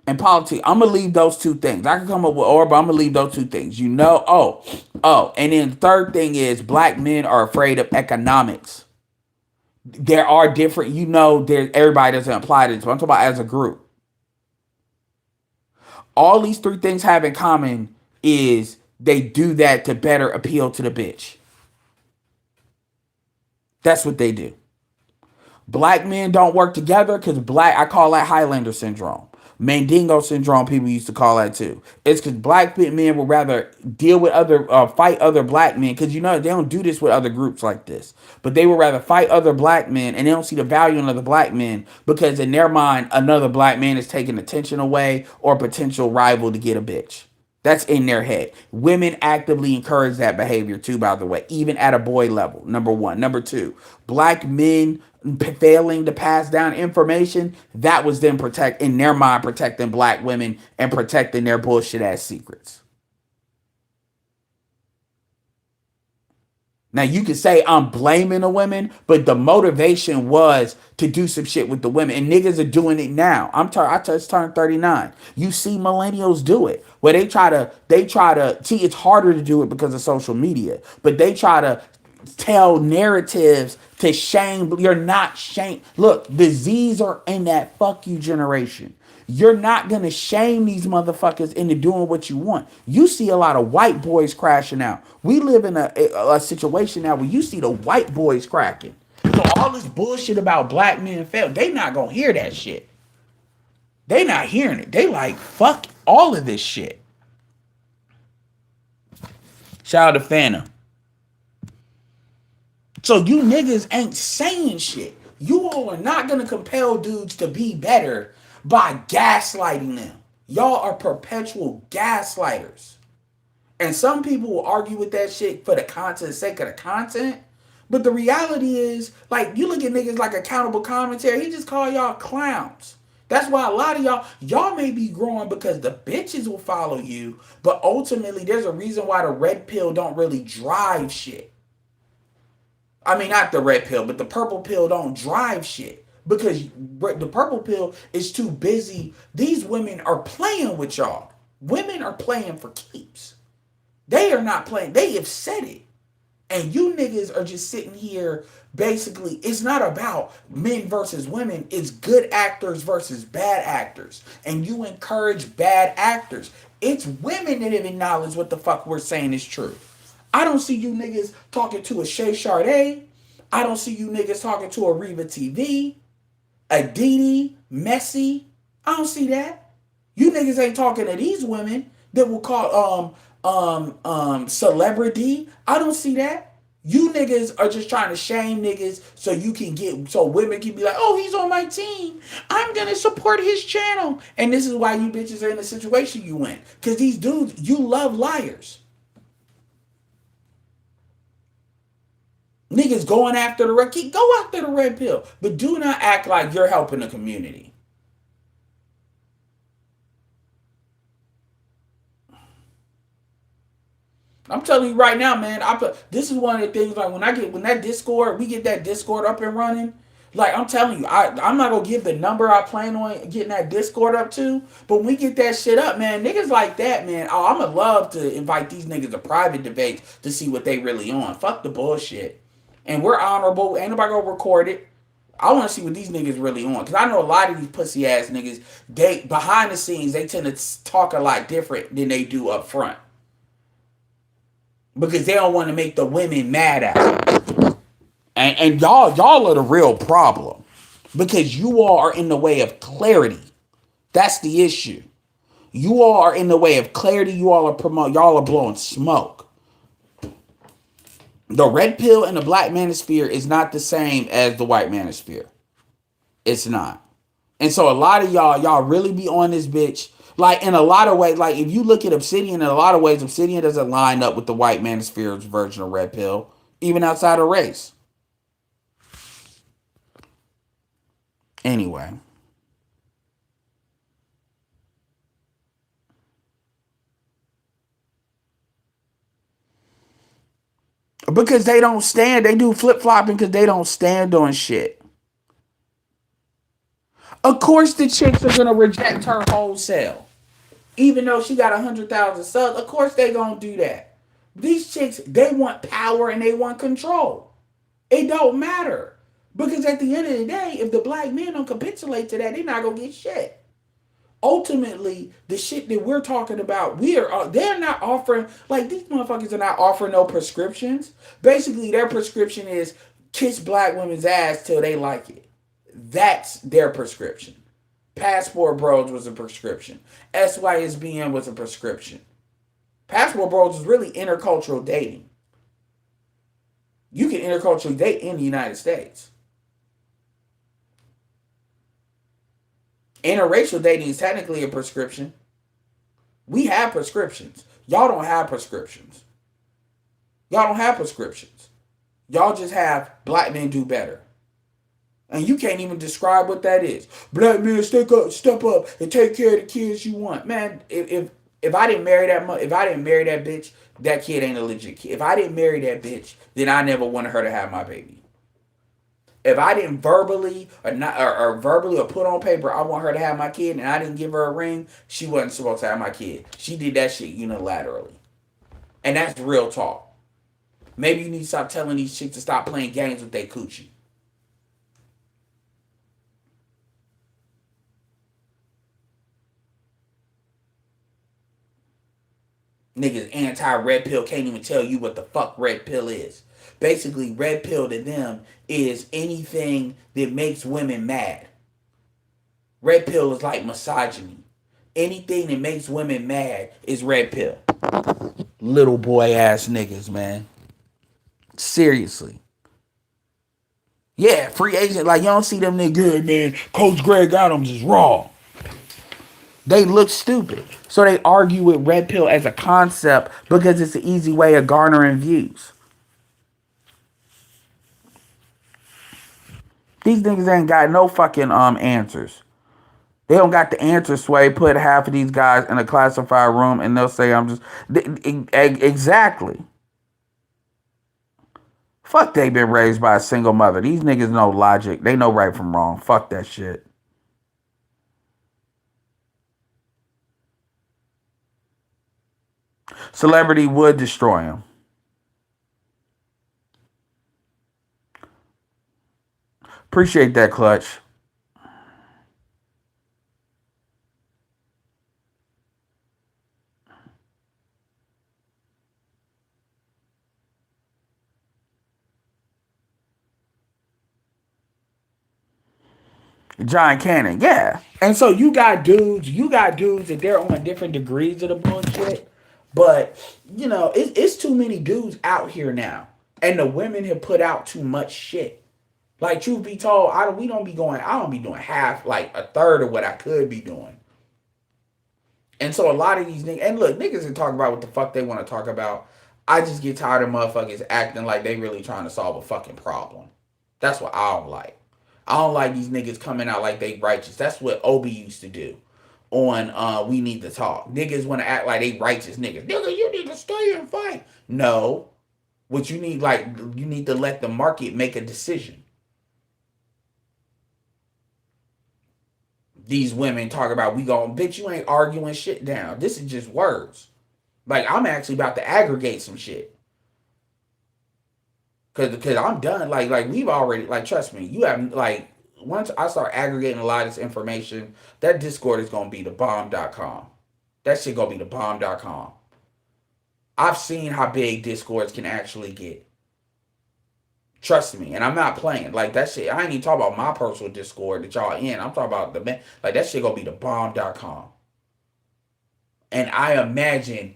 [SPEAKER 1] And politics, I'm gonna leave those two things. I can come up with or, but I'm gonna leave those two things. And then the third thing is black men are afraid of economics. There are different, everybody doesn't apply to this, but I'm talking about as a group. All these three things have in common is they do that to better appeal to the bitch. That's what they do. Black men don't work together because I call that Highlander syndrome. Mandingo syndrome, people used to call that too. It's because black men would rather deal with fight other black men, because they don't do this with other groups like this. But they would rather fight other black men, and they don't see the value in other black men because in their mind, another black man is taking attention away or a potential rival to get a bitch. That's in their head. Women actively encourage that behavior too, by the way, even at a boy level. Number one. Number two, black men failing to pass down information, that was them in their mind, protecting black women and protecting their bullshit ass secrets. Now you can say I'm blaming the women, but the motivation was to do some shit with the women, and niggas are doing it now. I just turned 39. You see millennials do it, where they try to see. It's harder to do it because of social media, but they try to tell narratives to shame. You're not shame. Look, the Z's are in that fuck you generation. You're not going to shame these motherfuckers into doing what you want. You see a lot of white boys crashing out. We live in a situation now where you see the white boys cracking. So all this bullshit about black men fail, they not going to hear that shit. They not hearing it. They like, fuck all of this shit. Shout out to Phantom. So you niggas ain't saying shit. You all are not going to compel dudes to be better by gaslighting them. Y'all are perpetual gaslighters. And some people will argue with that shit for the sake of the content. But the reality is, like, you look at niggas like Accountable Commentary, he just call y'all clowns. That's why a lot of y'all may be growing because the bitches will follow you, but ultimately there's a reason why the red pill don't really drive shit. I mean, not the red pill, but the purple pill don't drive shit. Because the purple pill is too busy. These women are playing with y'all. Women are playing for keeps. They are not playing. They have said it. And you niggas are just sitting here. Basically, it's not about men versus women. It's good actors versus bad actors. And you encourage bad actors. It's women that have acknowledged what the fuck we're saying is true. I don't see you niggas talking to a Shay Sade. I don't see you niggas talking to a Reva TV. Aditi, Messi. I don't see that. You niggas ain't talking to these women that will call celebrity. I don't see that. You niggas are just trying to shame niggas so women can be like, oh, he's on my team. I'm gonna support his channel. And this is why you bitches are in the situation you in. Cause these dudes, you love liars. Niggas going after the red, go after the red pill, but do not act like you're helping the community. I'm telling you right now, man. This is one of the things. Like when that Discord, we get that Discord up and running. Like I'm telling you, I'm not gonna give the number I plan on getting that Discord up to, but when we get that shit up, man, niggas like that, man. Oh, I'm gonna love to invite these niggas to private debates to see what they really on. Fuck the bullshit. And we're honorable. Ain't nobody gonna record it. I want to see what these niggas really on. Because I know a lot of these pussy ass niggas, they behind the scenes, they tend to talk a lot different than they do up front. Because they don't want to make the women mad at them. And y'all are the real problem. Because you all are in the way of clarity. That's the issue. You all are in the way of clarity. Y'all are blowing smoke. The red pill and the black manosphere is not the same as the white manosphere. It's not. And so a lot of y'all really be on this bitch. Like in a lot of ways, like if you look at Obsidian, in a lot of ways, Obsidian doesn't line up with the white manosphere's version of red pill, even outside of race. Anyway. Because they don't stand. They do flip flopping because they don't stand on shit. Of course, the chicks are gonna reject her wholesale, even though she got 100,000 subs. Of course, they gonna do that. These chicks, they want power and they want control. It don't matter because at the end of the day, if the black men don't capitulate to that, they're not gonna get shit. Ultimately, the shit that we're talking about, they're not offering, like these motherfuckers are not offering no prescriptions. Basically, their prescription is kiss black women's ass till they like it. That's their prescription. Passport Bros was a prescription. SYSBN was a prescription. Passport Bros is really intercultural dating. You can interculturally date in the United States. Interracial dating is technically a prescription. We have prescriptions. Y'all don't have prescriptions. Y'all don't have prescriptions. Y'all just have black men do better. And you can't even describe what that is. Black men step up and take care of the kids you want. Man, if I didn't marry that bitch, that kid ain't a legit kid. If I didn't marry that bitch, then I never wanted her to have my baby. If I didn't verbally or put on paper I want her to have my kid and I didn't give her a ring, she wasn't supposed to have my kid. She did that shit unilaterally. And that's real talk. Maybe you need to stop telling these chicks to stop playing games with their coochie. Niggas anti-red pill can't even tell you what the fuck red pill is. Basically, red pill to them is anything that makes women mad. Red pill is like misogyny. Anything that makes women mad is red pill. Little boy ass niggas, man. Seriously. Yeah, free agent. Like, you don't see them niggas, man. Coach Greg Adams is raw. They look stupid. So they argue with red pill as a concept because it's an easy way of garnering views. These niggas ain't got no fucking answers. They don't got the answer, Sway. Put half of these guys in a classified room and they'll say I'm just... Exactly. Fuck, they been raised by a single mother. These niggas know logic. They know right from wrong. Fuck that shit. Celebrity would destroy him. Appreciate that, Clutch. John Cannon, yeah. And so you got dudes that they're on different degrees of the bullshit. But, it's too many dudes out here now. And the women have put out too much shit. Like, truth be told, I don't be doing half, like a third of what I could be doing. And so a lot of these niggas, and look, niggas can talk about what the fuck they want to talk about. I just get tired of motherfuckers acting like they really trying to solve a fucking problem. That's what I don't like. I don't like these niggas coming out like they righteous. That's what Obi used to do on We Need to Talk. Niggas want to act like they righteous niggas. Nigga, you need to stay and fight. No. What you need, you need to let the market make a decision. These women talk about bitch, you ain't arguing shit down. This is just words. Like, I'm actually about to aggregate some shit. Cause I'm done. Like we've already, trust me, you have, once I start aggregating a lot of this information, that Discord is gonna be the bomb.com. That shit gonna be the bomb.com. I've seen how big Discords can actually get. Trust me, and I'm not playing. Like, that shit, I ain't even talking about my personal Discord that y'all in. I'm talking about that shit gonna be the bomb.com. And I imagine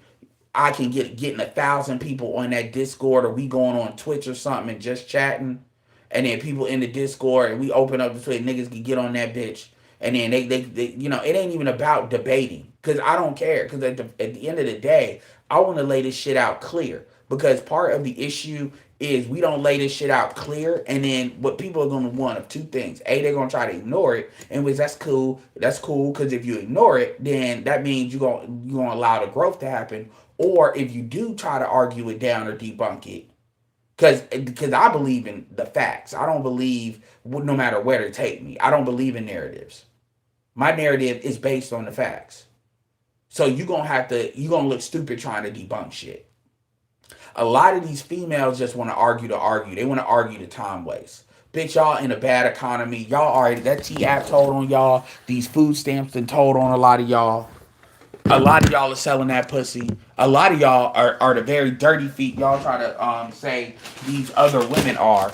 [SPEAKER 1] I can getting 1,000 people on that Discord, or we going on Twitch or something and just chatting, and then people in the Discord, and we open up the Twitch, niggas can get on that bitch, and then they you know, it ain't even about debating, because I don't care, because at the end of the day, I want to lay this shit out clear, because part of the issue is we don't lay this shit out clear, and then what people are going to want of two things: a, they're going to try to ignore it, and which that's cool, because if you ignore it, then that means you're going to allow the growth to happen. Or if you do try to argue it down or debunk it, because I believe in the facts. I don't believe, no matter where to take me, I don't believe in narratives. My narrative is based on the facts. So you're going to look stupid trying to debunk shit. A lot of these females just want to argue to argue. They want to argue to time waste. Bitch, y'all in a bad economy. Y'all already, that T-App told on y'all. These food stamps done told on a lot of y'all. A lot of y'all are selling that pussy. A lot of y'all are the very dirty feet. Y'all try to say these other women are.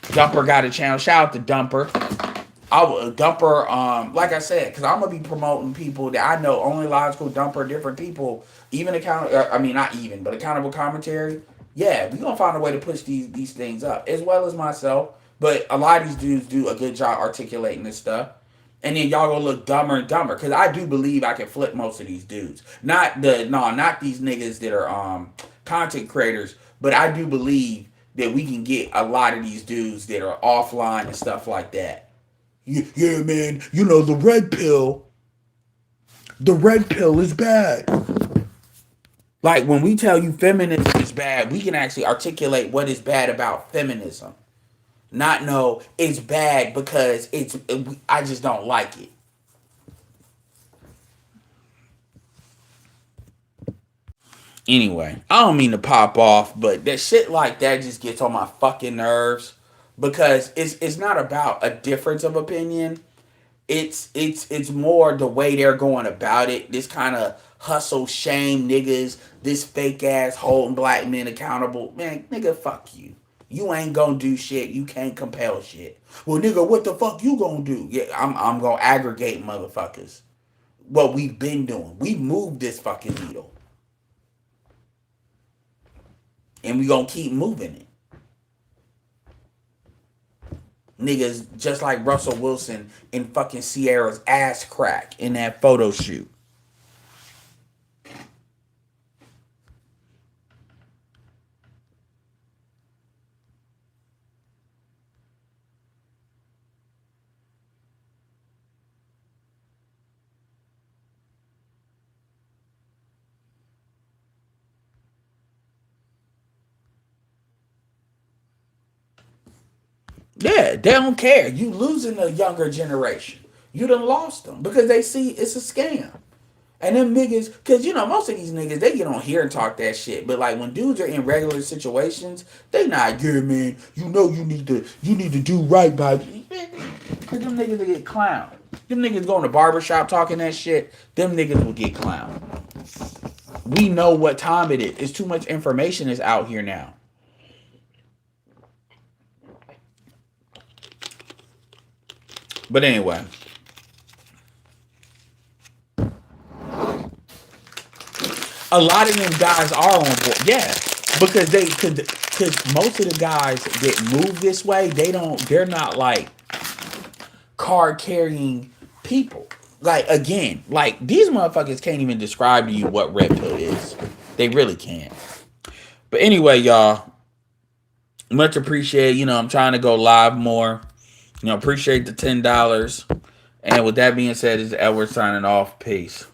[SPEAKER 1] Dumper got a channel. Shout out to Dumper. Dumper, like I said, because I'm gonna be promoting people that I know, Only Logical, Dumper, different people, even not even, but accountable commentary. Yeah, we gonna find a way to push these things up, as well as myself. But a lot of these dudes do a good job articulating this stuff. And then y'all gonna look dumber and dumber, because I do believe I can flip most of these dudes. Not these niggas that are content creators, but I do believe that we can get a lot of these dudes that are offline and stuff like that. Yeah, man, you know, the red pill is bad. Like, when we tell you feminism is bad, we can actually articulate what is bad about feminism. Not know it's bad because I just don't like it. Anyway, I don't mean to pop off, but that shit like that just gets on my fucking nerves, because it's not about a difference of opinion. It's more the way they're going about it. This kind of hustle shame niggas, this fake ass holding black men accountable. Man, nigga, fuck you. You ain't gonna do shit. You can't compel shit. Well, nigga, what the fuck you gonna do? Yeah, I'm gonna aggregate motherfuckers. What we've been doing. We moved this fucking needle. And we gonna keep moving it. Niggas just like Russell Wilson in fucking Sierra's ass crack in that photo shoot. Yeah, they don't care. You losing the younger generation. You done lost them because they see it's a scam. And them niggas, because you know, most of these niggas, they get on here and talk that shit. But like when dudes are in regular situations, they not good, man. You know you need to do right by, because them niggas will get clowned. Them niggas go in the barbershop talking that shit, them niggas will get clowned. We know what time it is. It's too much information is out here now. But anyway, a lot of them guys are on board. Yeah, because most of the guys that move this way, they're not like card carrying people. Like, again, like these motherfuckers can't even describe to you what red pill is. They really can't. But anyway, y'all, much appreciated. You know, I'm trying to go live more. You know, appreciate the $10. And with that being said, this is Edward signing off. Peace.